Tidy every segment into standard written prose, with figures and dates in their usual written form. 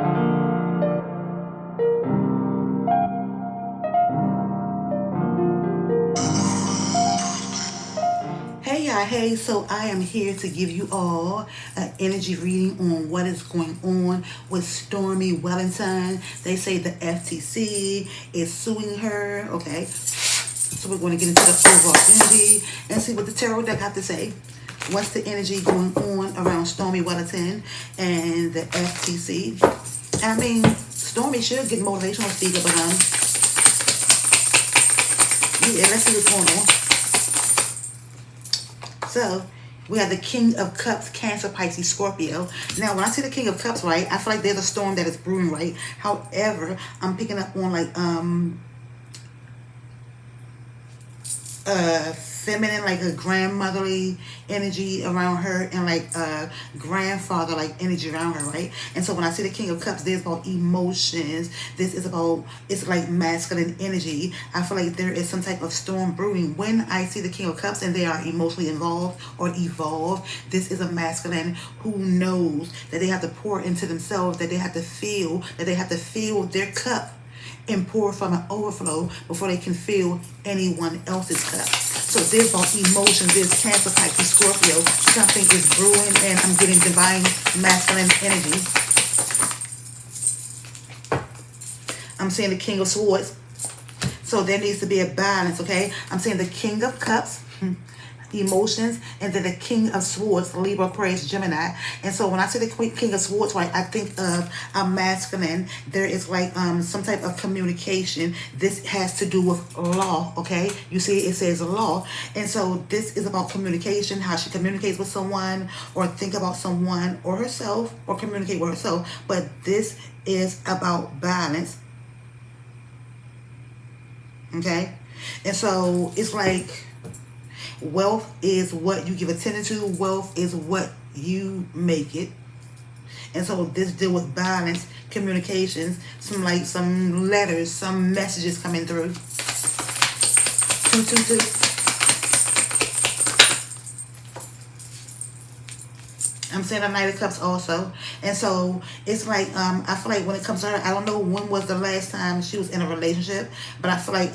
Hey y'all, hey, so I am here to give you all an energy reading on what is going on with Stormy Wellington. They say the FTC is suing her, okay? So we're going to get into the overall energy and see what the tarot deck have to say. What's the energy going on around Stormy Wellington and the FTC? I mean, Stormy should get motivational speaker, but yeah, let's see what's going on. So we have the King of Cups, Cancer, Pisces, Scorpio. Now, when I see the King of Cups, right, I feel like there's a storm that is brewing, right? However, I'm picking up on like feminine, like a grandmotherly energy around her, and like a grandfather like energy around her, right? And so when I see the King of Cups, there's about emotions. This is about, it's like masculine energy. I feel like there is some type of storm brewing when I see the King of Cups and they are emotionally involved or evolved. This is a masculine who knows that they have to pour into themselves, that they have to feel, that they have to fill their cup and pour from an overflow before they can fill anyone else's cup. So there's about emotions, there's Cancer, Pisces, Scorpio. Something is brewing and I'm getting divine masculine energy. I'm seeing the King of Swords. So there needs to be a balance, okay? I'm saying the King of Cups, emotions, and then the King of Swords, Libra, Aquarius, Gemini. And so when I say the King of Swords, right, I think of a masculine. There is like some type of communication. This has to do with law, okay? You see it says law. And so this is about communication, how she communicates with someone or think about someone or herself or communicate with herself. But this is about balance, okay? And so it's like, wealth is what you give attention to. Wealth is what you make it. And so this deal with balance, communications, some letters, some messages coming through. 222. I'm saying the Knight of Cups also. And so it's like, I feel like when it comes to her, I don't know when was the last time she was in a relationship, but I feel like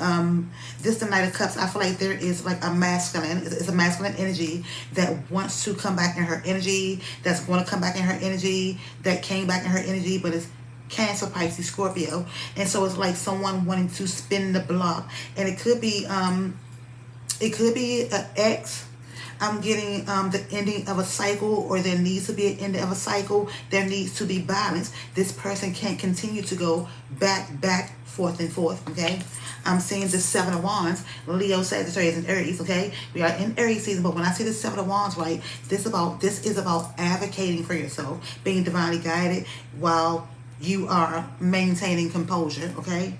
this the Knight of Cups, I feel like there is like a masculine, it's a masculine energy that wants to come back in her energy, that's going to come back in her energy, that came back in her energy, but it's Cancer, Pisces, Scorpio. And so it's like someone wanting to spin the block. And it could be an ex. I'm getting the ending of a cycle, or there needs to be an ending of a cycle. There needs to be balance. This person can't continue to go back, forth and forth, okay? I'm seeing the Seven of Wands, Leo, Sagittarius, and Aries, okay? We are in Aries season, but when I see the Seven of Wands, right, this is about advocating for yourself, being divinely guided while you are maintaining composure, okay?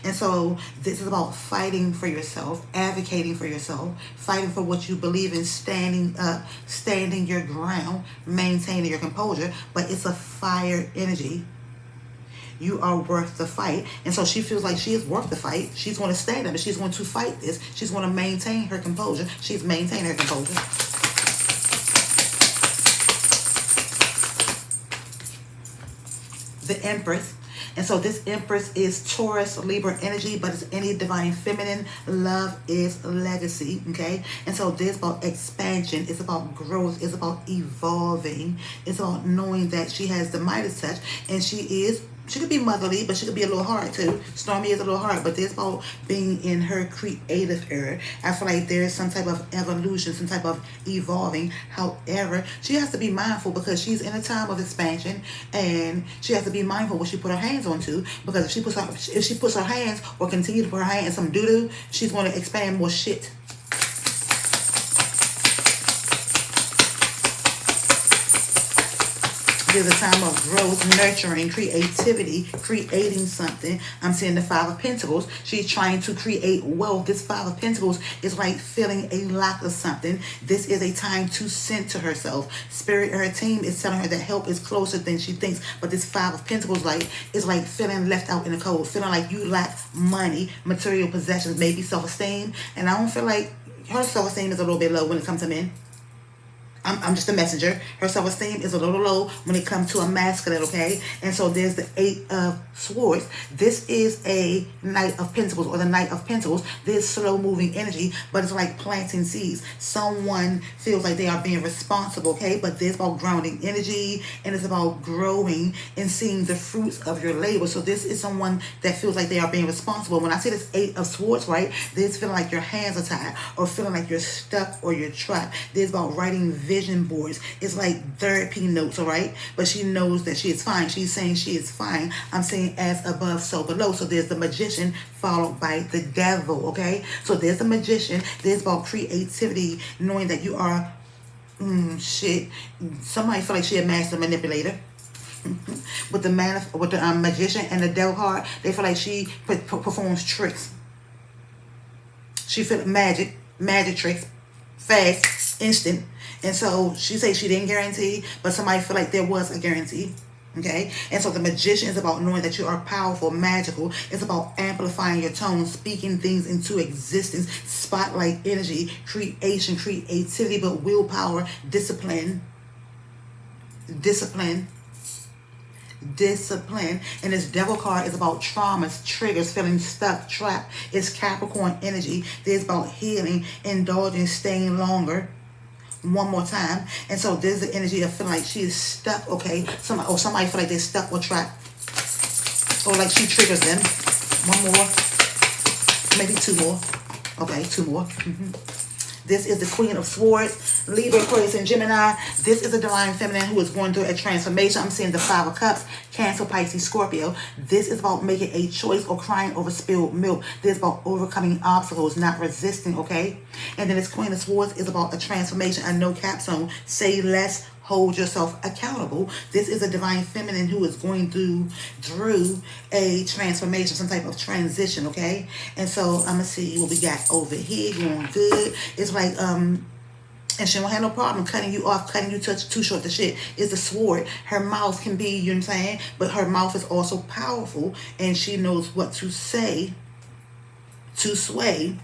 And so this is about fighting for yourself, advocating for yourself, fighting for what you believe in, standing up, standing your ground, maintaining your composure. But it's a fire energy. You are worth the fight. And so she feels like she is worth the fight. She's going to stand up and she's going to fight this. She's going to maintain her composure. She's maintaining her composure. The Empress. And so this Empress is Taurus, Libra energy, but it's any divine feminine. Love is legacy, okay? And so this is about expansion. It's about growth. It's about evolving. It's about knowing that she has the Midas touch, and she could be motherly, but she could be a little hard too. Stormy is a little hard, but this is about being in her creative era. I feel like there's some type of evolution, some type of evolving. However, she has to be mindful because she's in a time of expansion, and she has to be mindful what she put her hands onto, because if she puts her hands or continue to put her hand in some doo-doo, she's going to expand more shit. There's a time of growth, nurturing, creativity, creating something. I'm seeing the Five of Pentacles. She's trying to create wealth. This Five of Pentacles is like filling a lack of something. This is a time to center herself. Spirit, her team is telling her that help is closer than she thinks. But this Five of Pentacles is like feeling left out in the cold, feeling like you lack money, material possessions, maybe self-esteem. And I don't feel like her self-esteem is a little bit low when it comes to men. I'm just a messenger. Her self-esteem is a little low when it comes to a masculine, okay? And so there's the Eight of Swords. This is a Knight of Pentacles, or the Knight of Pentacles. There's slow-moving energy, but it's like planting seeds. Someone feels like they are being responsible, okay? But there's about grounding energy, and it's about growing and seeing the fruits of your labor. So this is someone that feels like they are being responsible. When I say this Eight of Swords, right, there's feeling like your hands are tied, or feeling like you're stuck or you're trapped. There's about writing vision boards. It's like therapy notes, all right? But she knows that she is fine. She's saying she is fine. I'm saying as above, so below. So there's the Magician followed by the Devil, okay? So there's the Magician. There's about creativity, knowing that you are, somebody feel like she a master manipulator. With the Magician and the Devil card, they feel like she performs tricks. She feel magic tricks, fast, instant. And so she says she didn't guarantee, but somebody feel like there was a guarantee. Okay? And so the Magician is about knowing that you are powerful, magical. It's about amplifying your tone, speaking things into existence, spotlight energy, creation, creativity, but willpower, discipline. And this Devil card is about traumas, triggers, feeling stuck, trapped. It's Capricorn energy. There's about healing, indulging, staying longer. One more time. And so there's the energy of feeling like she is stuck, okay? Somebody feel like they're stuck or trapped, or like she triggers them. One more, maybe two more. Okay, two more. This is the Queen of Swords, Libra, Aquarius, and Gemini. This is a divine feminine who is going through a transformation. I'm seeing the Five of Cups, Cancer, Pisces, Scorpio. This is about making a choice or crying over spilled milk. This is about overcoming obstacles, not resisting, okay? And then this Queen of Swords is about a transformation, a no-cap zone. Say less, hold yourself accountable. This is a divine feminine who is going through a transformation, some type of transition, okay? And so I'm gonna see what we got over here going good. It's like and she won't have no problem cutting you off, cutting you too short to shit. It's the sword. Her mouth can be, you know what I'm saying, but her mouth is also powerful, and she knows what to say to sway.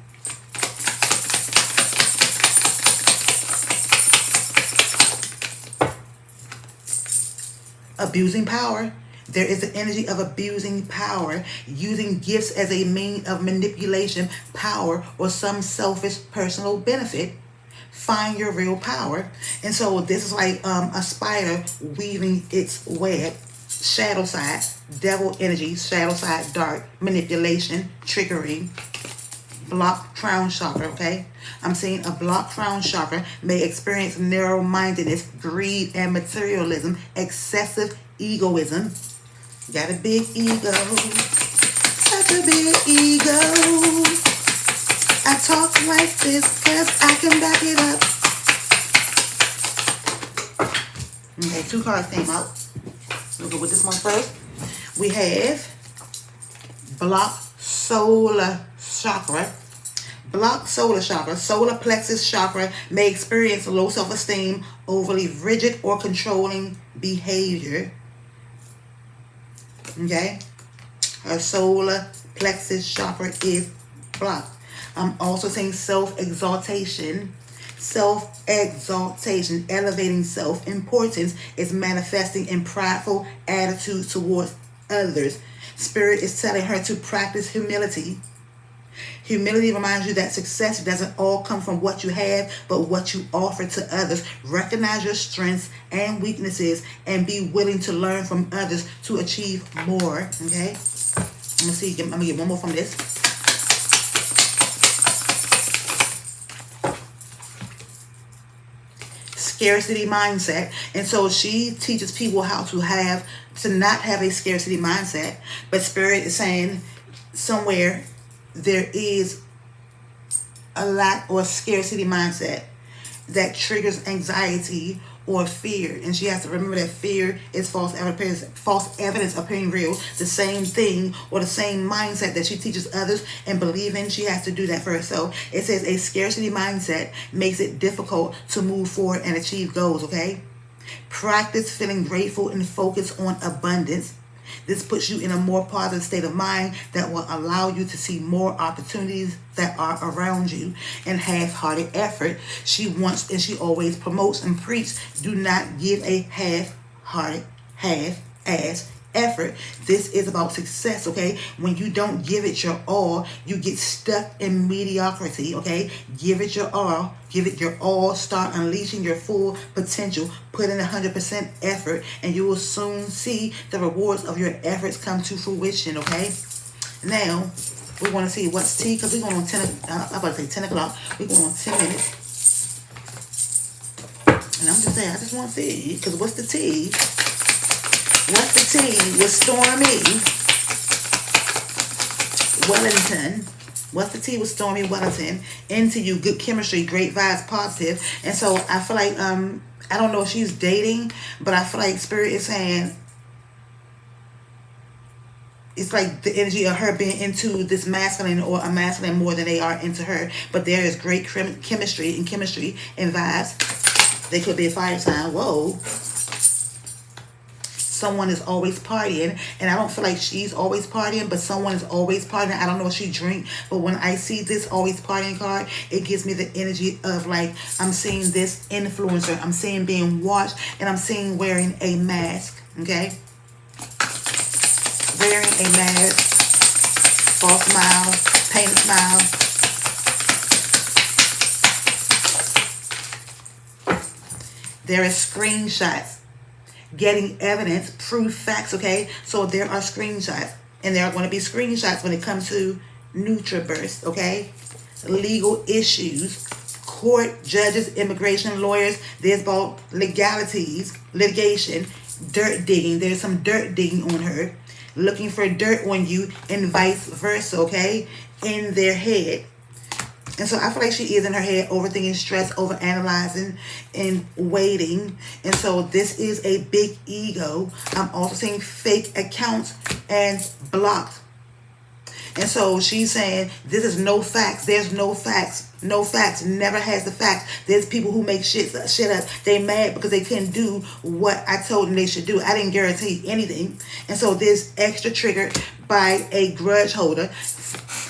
Abusing power. There is the energy of abusing power, using gifts as a means of manipulation, power, or some selfish personal benefit. Find your real power. And so this is like a spider weaving its web. Shadow side, devil energy, shadow side, dark, manipulation, trickery. Blocked crown chakra, okay? I'm seeing a blocked crown chakra may experience narrow-mindedness, greed, and materialism, excessive egoism. Got a big ego, such a big ego. I talk like this because I can back it up. Okay, two cards came out. We'll go with this one first. We have blocked solar chakra. Blocked solar chakra, solar plexus chakra may experience low self-esteem, overly rigid or controlling behavior. Okay? Her solar plexus chakra is blocked. I'm also saying self-exaltation. Self-exaltation, elevating self-importance, is manifesting in prideful attitudes towards others. Spirit is telling her to practice humility. Humility reminds you that success doesn't all come from what you have, but what you offer to others. Recognize your strengths and weaknesses and be willing to learn from others to achieve more. Okay? I'm gonna get one more from this. Scarcity mindset. And so she teaches people how to not have a scarcity mindset. But Spirit is saying somewhere there is a lack or scarcity mindset that triggers anxiety or fear. And she has to remember that fear is false evidence appearing real. The same thing or the same mindset that she teaches others and believe in, she has to do that for herself. It says a scarcity mindset makes it difficult to move forward and achieve goals, okay? Practice feeling grateful and focus on abundance. This puts you in a more positive state of mind that will allow you to see more opportunities that are around you. And half-hearted effort. She wants and she always promotes and preaches, do not give a half-hearted, half-ass effort. This is about success, okay? When you don't give it your all, you get stuck in mediocrity, okay? Give it your all. Give it your all. Start unleashing your full potential. Put in 100% effort, and you will soon see the rewards of your efforts come to fruition, okay? Now, we want to see what's tea, because we're going on 10, I'm about to say 10 o'clock. We're going on 10 minutes. And I'm just saying, I just want to see, because what's the tea? What's the tea with Stormy Wellington? What's the tea with Stormy Wellington? Into you, good chemistry, great vibes, positive. And so I feel like, I don't know if she's dating, but I feel like Spirit is saying, it's like the energy of her being into this masculine or a masculine more than they are into her. But there is great chemistry and vibes. They could be a fire sign. Whoa. Someone is always partying, and I don't feel like she's always partying, but someone is always partying. I don't know if she drink, but when I see this always partying card, it gives me the energy of like, I'm seeing this influencer, I'm seeing being watched, and I'm seeing wearing a mask, okay? Wearing a mask, false smile, painted smile. There is screenshots. Getting evidence, proof, facts, okay? So there are screenshots. And there are going to be screenshots when it comes to NutriBurst, okay? Legal issues, court, judges, immigration, lawyers. There's about legalities, litigation, dirt digging. There's some dirt digging on her. Looking for dirt on you and vice versa, okay? In their head. And so I feel like she is in her head overthinking, stress, overanalyzing, and waiting. And so this is a big ego. I'm also seeing fake accounts and blocked. And so she's saying this is no facts. There's no facts. No facts. Never has the facts. There's people who make shit up. They mad because they couldn't do what I told them they should do. I didn't guarantee anything. And so this extra triggered by a grudge holder.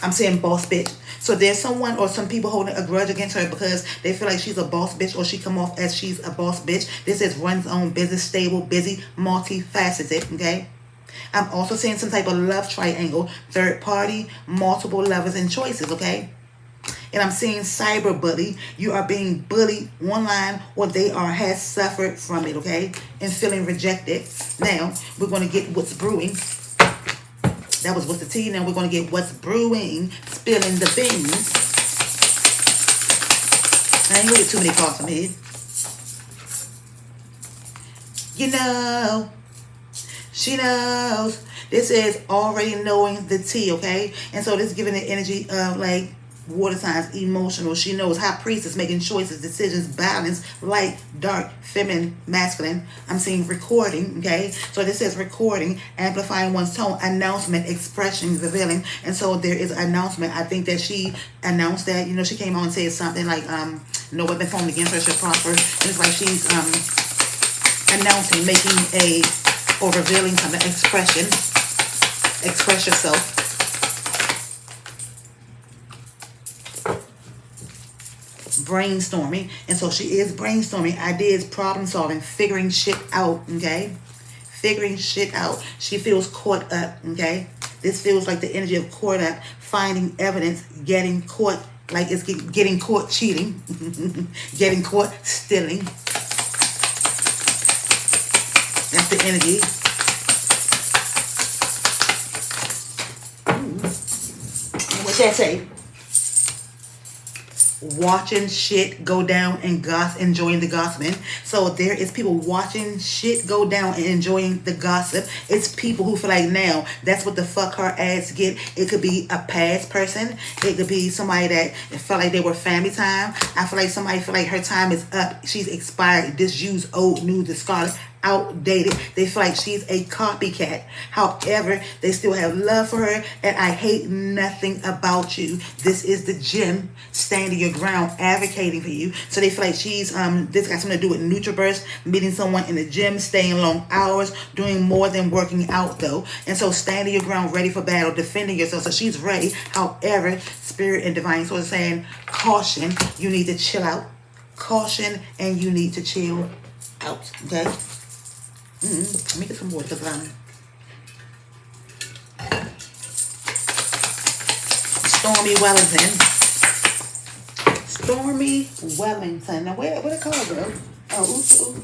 I'm saying boss bitch. So there's someone or some people holding a grudge against her because they feel like she's a boss bitch or she come off as she's a boss bitch. This is runs own business, stable, busy, multifaceted, okay? I'm also seeing some type of love triangle, third party, multiple lovers and choices, okay? And I'm seeing cyberbully. You are being bullied online or they has suffered from it, okay? And feeling rejected. Now, we're going to get what's brewing. That was what's the tea. Now we're going to get what's brewing, spilling the beans. I ain't going to get too many cards from here. You know, she knows. This is already knowing the tea, okay? And so this is giving the energy of like water signs, emotional. She knows. High priestess making choices, decisions, balance, light, dark, feminine, masculine. I'm seeing recording, okay? So this says recording, amplifying one's tone, announcement, expression, revealing. And so there is an announcement. I think that she announced that, you know, she came on and said something like, no weapon formed against her shall prosper. And it's like she's announcing, making or revealing something, expression. Express yourself. Brainstorming. And so she is brainstorming ideas, problem solving, figuring shit out, okay? Figuring shit out. She feels caught up, okay? This feels like the energy of caught up, finding evidence, getting caught, like it's getting caught cheating, getting caught stealing. That's the energy. What's that say? Watching shit go down and enjoying the gossiping. So there is people watching shit go down and enjoying the gossip. It's people who feel like now that's what the fuck her ass get. It could be a past person. It could be somebody that felt like they were family time. I feel like somebody feel like her time is up. She's expired. Disused, old, new, discarded, outdated. They feel like she's a copycat. However, they still have love for her, and I hate nothing about you. This is the gym, standing your ground, advocating for you. So they feel like she's this got something to do with NutriBurst, meeting someone in the gym, staying long hours, doing more than working out though. And so standing your ground, ready for battle, defending yourself. So she's ready. However, Spirit and Divine Source is saying, caution, you need to chill out. Caution, and you need to chill out. Okay. Let me get some more because Stormy Wellington. Stormy Wellington. Now where the color go? Oh, ooh.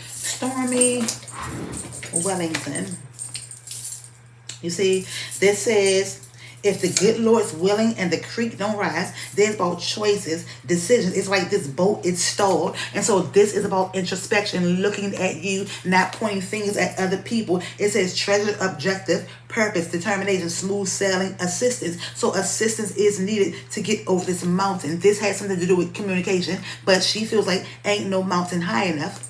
Stormy Wellington. You see, this says, if the good Lord's willing and the creek don't rise, there's about choices, decisions. It's like this boat is stalled. And so this is about introspection, looking at you, not pointing fingers at other people. It says treasure, objective, purpose, determination, smooth sailing, assistance. So assistance is needed to get over this mountain. This has something to do with communication, but she feels like ain't no mountain high enough.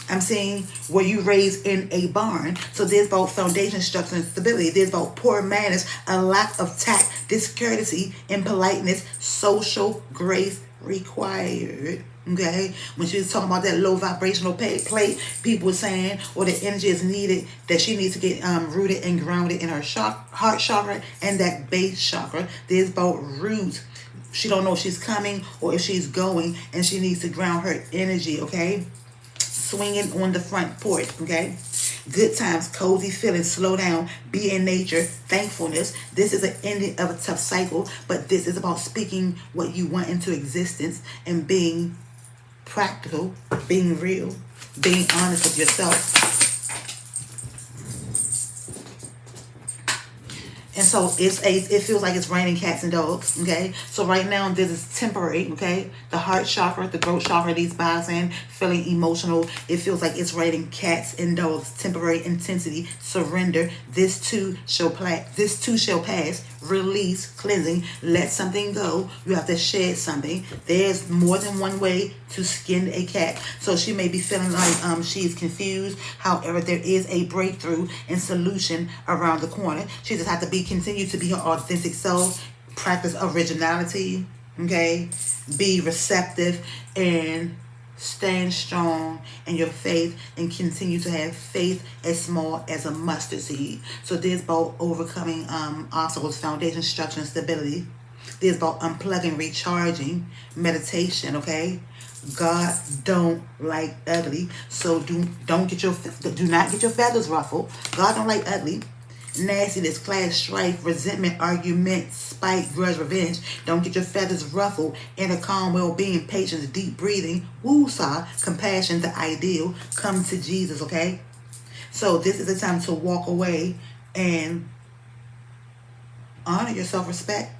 I'm saying, were you raised in a barn? So there's about foundation, structure, and stability. There's about poor manners, a lack of tact, discourtesy, impoliteness, social grace required. Okay, when she was talking about that low vibrational plate, people were saying, or the energy is needed, that she needs to get rooted and grounded in her heart chakra and that base chakra. There's about roots. She don't know if she's coming or if she's going, and she needs to ground her energy. Okay. Swinging on the front porch, okay? Good times, cozy feelings, slow down, be in nature, thankfulness. This is an ending of a tough cycle, but this is about speaking what you want into existence and being practical, being real, being honest with yourself. And so it feels like it's raining cats and dogs, okay? So right now, this is temporary, okay? The heart chakra, the throat chakra, these bodies in, feeling emotional. It feels like it's raining cats and dogs, temporary intensity, surrender. This too shall pass. Release, cleansing, let something go. You have to shed something. There's more than one way to skin a cat. So she may be feeling like she's confused. However, there is a breakthrough and solution around the corner. She just has to continue to be her authentic self, practice originality, okay? Be receptive and stand strong in your faith, and continue to have faith as small as a mustard seed. So there's about overcoming obstacles, foundation, structure, and stability. There's about unplugging, recharging, meditation, okay? God don't like ugly, so do not get your feathers ruffled. God don't like ugly. Nastiness, clash, strife, resentment, argument, spite, grudge, revenge. Don't get your feathers ruffled. Inner calm, well-being, patience, deep breathing, woosah, compassion, the ideal. Come to Jesus, okay? So this is a time to walk away and honor your self-respect,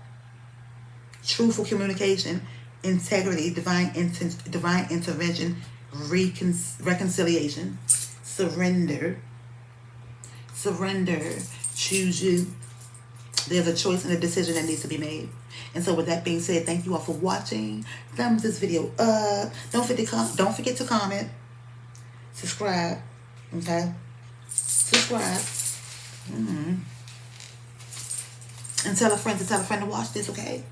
truthful communication, integrity, divine intervention, reconciliation, surrender. Choose you. There's a choice and a decision that needs to be made. And so with that being said, thank you all for watching. Thumbs this video up. Don't forget to comment. Subscribe. Okay? Subscribe. And tell a friend to watch this, okay?